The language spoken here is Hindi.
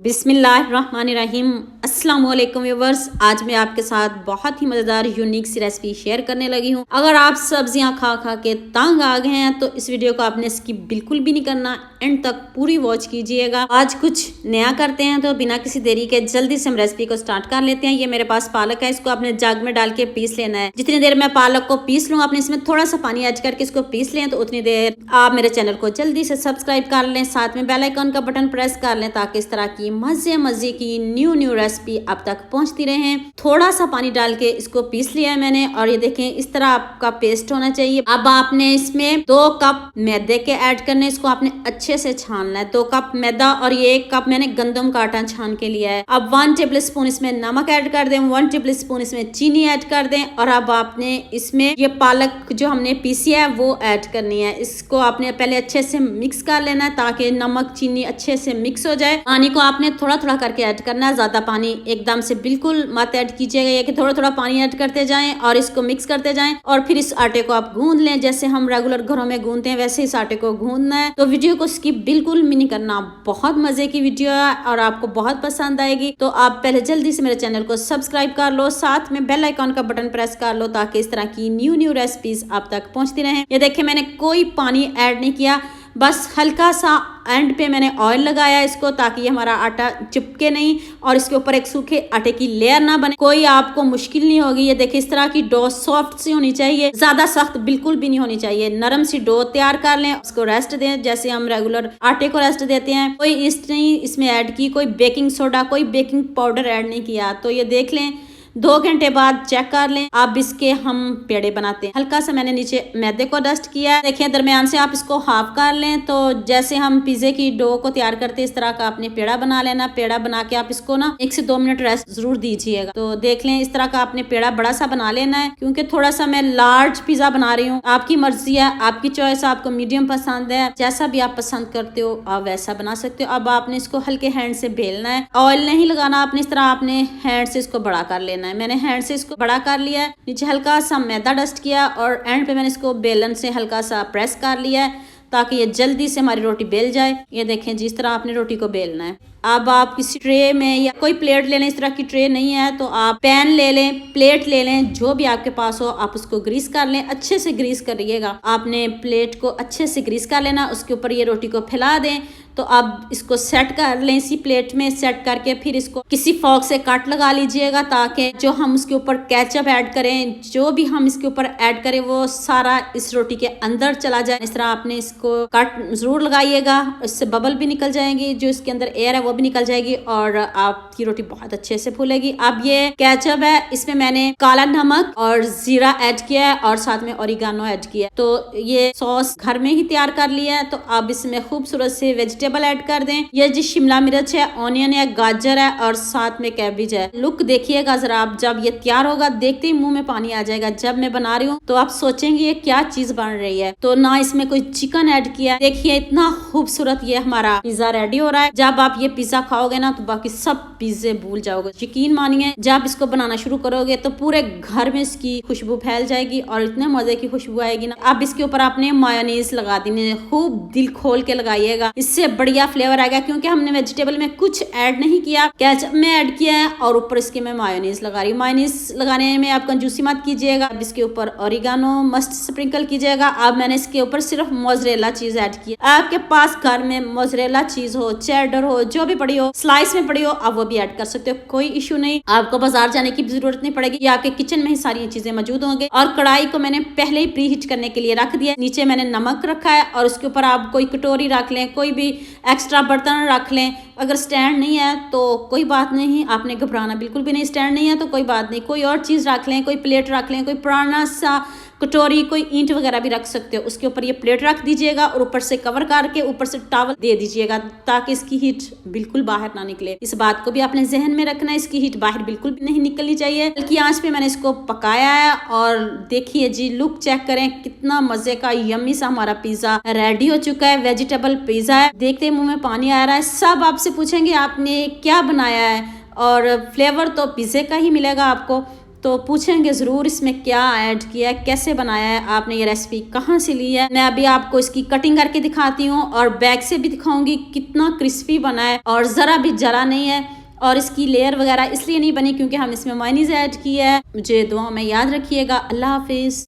बिस्मिल्लाहिर्रहमानिर्रहीम। अस्सलाम वालेकुम व्यूअर्स, आज मैं आपके साथ बहुत ही मज़ेदार यूनिक सी रेसिपी शेयर करने लगी हूँ। अगर आप सब्जियां खा खा के तंग आ गए हैं तो इस वीडियो को आपने स्किप बिल्कुल भी नहीं करना, एंड तक पूरी वॉच कीजिएगा। आज कुछ नया करते हैं तो बिना किसी देरी के जल्दी से हम रेसिपी को स्टार्ट कर लेते हैं। ये मेरे पास पालक है, इसको आपने जग में डाल के पीस लेना है। जितनी देर मैं पालक को पीस लूँ, आपने इसमें थोड़ा सा पानी ऐड करके इसको पीस लें, तो उतनी देर आप मेरे चैनल को जल्दी से सब्सक्राइब कर लें, साथ में बेल आइकन का बटन प्रेस कर लें ताकि इस तरह की मजे मजे की न्यू रेसिपी आप तक पहुंचती रहे। थोड़ा सा पानी डाल के इसको पीस लिया है मैंने, और ये देखें इस तरह आपका पेस्ट होना चाहिए। अब आपने इसमें 2 कप मैदे के ऐड करने, इसको आपने अच्छे से छानना है। 2 कप मैदा और ये 1 कप मैंने गंदम का आटा छान के लिया है। अब 1 टेबल स्पून इसमें नमक ऐड कर दें, 1 टेबल स्पून इसमें चीनी ऐड कर दें, और अब आपने इसमें ये पालक जो हमने पीसी है वो ऐड करनी है। इसको आपने पहले अच्छे से मिक्स कर लेना है ताकि नमक चीनी अच्छे से मिक्स हो जाए। पानी को आपने थोड़ा थोड़ा करके ऐड करना है, ज्यादा पानी एकदम से बिल्कुल मत ऐड कीजिएगा, ये कि थोड़ा थोड़ा पानी ऐड करते जाएं और इसको मिक्स करते जाएं। और फिर इस आटे को आप गूंद लें, जैसे हम रेगुलर घरों में गूंदते हैं वैसे इस आटे को गूंदना है। तो वीडियो को स्किप बिल्कुल भी नहीं करना, बहुत मजे की वीडियो है और आपको बहुत पसंद आएगी। तो आप पहले जल्दी से मेरे चैनल को सब्सक्राइब कर लो, साथ में बेल आइकॉन का बटन प्रेस कर लो ताकि इस तरह की न्यू रेसिपीज आप तक पहुंचती रहें। ये देखिए मैंने कोई पानी ऐड नहीं किया, बस हल्का सा एंड पे मैंने ऑयल लगाया इसको, ताकि हमारा आटा चिपके नहीं और इसके ऊपर एक सूखे आटे की लेयर ना बने। कोई आपको मुश्किल नहीं होगी। ये देखिए इस तरह की डो सॉफ्ट सी होनी चाहिए, ज्यादा सख्त बिल्कुल भी नहीं होनी चाहिए। नरम सी डो तैयार कर लें, उसको रेस्ट दें जैसे हम रेगुलर आटे को रेस्ट देते हैं। कोई ईस्ट नहीं इसमें ऐड की, कोई बेकिंग सोडा कोई बेकिंग पाउडर ऐड नहीं किया। तो ये देख लें 2 घंटे बाद चेक कर लें। अब इसके हम पेड़े बनाते हैं। हल्का सा मैंने नीचे मैदे को डस्ट किया है, देखिए दरमियान से आप इसको हाफ कर लें। तो जैसे हम पिज्जे की डो को तैयार करते हैं इस तरह का आपने पेड़ा बना लेना। पेड़ा बना के आप इसको ना 1 से 2 मिनट रेस्ट जरूर दीजिएगा। तो देख लें इस तरह का आपने पेड़ा बड़ा सा बना लेना है, क्योंकि थोड़ा सा मैं लार्ज पिज्जा बना रही हूँ। आपकी मर्जी है, आपकी चॉइस, आपको मीडियम पसंद है, जैसा भी आप पसंद करते हो आप वैसा बना सकते हो। अब आपने इसको हल्के हैंड से बेलना है, ऑयल नहीं लगाना आपने, इस तरह आपने हैंड से इसको बड़ा कर लेना है। मैंने हैंड से इसको बड़ा कर लिया है, नीचे हल्का सा मैदा डस्ट किया और एंड पे मैंने इसको बेलन से हल्का सा प्रेस कर लिया है ताकि ये जल्दी से हमारी रोटी बेल जाए। ये देखें जिस तरह आपने रोटी को बेलना है। अब आप किसी ट्रे में या कोई प्लेट ले लें, इस तरह की ट्रे नहीं है तो आप पैन ले लें, प्लेट ले लें, जो भी आपके पास हो आप उसको ग्रीस कर लें। अच्छे से ग्रीस करिएगा, आपने प्लेट को अच्छे से ग्रीस कर लेना, उसके ऊपर ये रोटी को फैला दें। तो अब इसको सेट कर लें, इसी प्लेट में सेट करके फिर इसको किसी फॉर्क से कट लगा लीजिएगा ताकि जो हम उसके ऊपर केचप ऐड करें, जो भी हम इसके ऊपर ऐड करें वो सारा इस रोटी के अंदर चला जाए। इस तरह आपने इसको कट जरूर लगाइएगा, इससे बबल भी निकल जाएंगी, जो इसके अंदर एयर है वो भी निकल जाएगी और आपकी रोटी बहुत अच्छे से फूलेगी। अब ये केचप है, इसमें मैंने काला नमक और जीरा ऐड किया है और साथ में ओरिगानो ऐड किया है। तो ये सॉस घर में ही तैयार कर लिया है। तो अब इसमें खूबसूरत से वेजिटेबल ऐड कर दें। ये जी शिमला मिर्च है, ऑनियन है, गाजर है और साथ में कैबेज है। लुक देखिएगा जरा आप, जब ये तैयार होगा देखते ही मुंह में पानी आ जाएगा। जब मैं बना रही हूँ तो आप सोचेंगे ये क्या चीज बन रही है। तो ना इसमें कोई चिकन ऐड किया, देखिए इतना खूबसूरत ये हमारा पिज्जा रेडी हो रहा है। जब आप ये पिज्जा खाओगे ना तो बाकी सब पिज्जे भूल जाओगे। यकीन मानिए जब इसको बनाना शुरू करोगे तो पूरे घर में इसकी खुशबू फैल जाएगी और इतने मजे की खुशबू आएगी ना। अब इसके ऊपर आपने मायोनीज लगा देनी है, खूब दिल खोल के लगाइएगा, इससे बढ़िया फ्लेवर आएगा। क्योंकि हमने वेजिटेबल में कुछ ऐड नहीं किया, केचप में ऐड किया है और ऊपर इसके मैं मायोनीज लगा रही हूँ। मायोनीज लगाने में आप कंजूसी मत कीजिएगा। अब इसके ऊपर ओरिगानो मस्ट स्प्रिंकल कीजिएगा। अब मैंने इसके ऊपर सिर्फ मोज़रेला चीज ऐड की। आपके पास घर में मोज़रेला चीज हो, चेडर हो, जो भी पड़ी हो, स्लाइस में पड़ी हो, आप वो भी ऐड कर सकते हो, कोई इशू नहीं। आपको बाजार जाने की भी जरूरत नहीं पड़ेगी, या आपके किचन में ही सारी चीजें मौजूद होंगे। और कढ़ाई को मैंने पहले ही प्री हीट करने के लिए रख दिया। नीचे मैंने नमक रखा है और उसके ऊपर आप कोई कटोरी रख लें, कोई भी एक्स्ट्रा बर्तन रख लें। अगर स्टैंड नहीं है तो कोई बात नहीं, आपने घबराना बिल्कुल भी नहीं। स्टैंड नहीं है तो कोई बात नहीं, कोई और चीज रख लें, कोई प्लेट रख लें, कोई पुराना सा कटोरी, कोई ईंट वगैरह भी रख सकते हो। उसके ऊपर ये प्लेट रख दीजिएगा और ऊपर से कवर करके ऊपर से टॉवल दे दीजिएगा ताकि इसकी हीट बिल्कुल बाहर ना निकले। इस बात को भी आपने जहन में रखना है, इसकी हीट बाहर बिल्कुल भी नहीं निकलनी चाहिए। हल्की आंच पे मैंने इसको पकाया है और देखिए जी लुक चेक करें, कितना मजे का यम्मी सा हमारा पिज्जा रेडी हो चुका है। वेजिटेबल पिज्जा है, देखते ही मुंह में पानी आ रहा है। सब आपसे पूछेंगे आपने क्या बनाया है और फ्लेवर तो पिज्जे का ही मिलेगा आपको। तो पूछेंगे ज़रूर इसमें क्या ऐड किया है, कैसे बनाया है, आपने ये रेसिपी कहाँ से ली है। मैं अभी आपको इसकी कटिंग करके दिखाती हूँ और बैक से भी दिखाऊंगी कितना क्रिस्पी बना है और ज़रा भी जला नहीं है। और इसकी लेयर वगैरह इसलिए नहीं बनी क्योंकि हम इसमें मायोनीज़ ऐड की है। मुझे दुआ में याद रखिएगा। अल्लाह हाफिज़।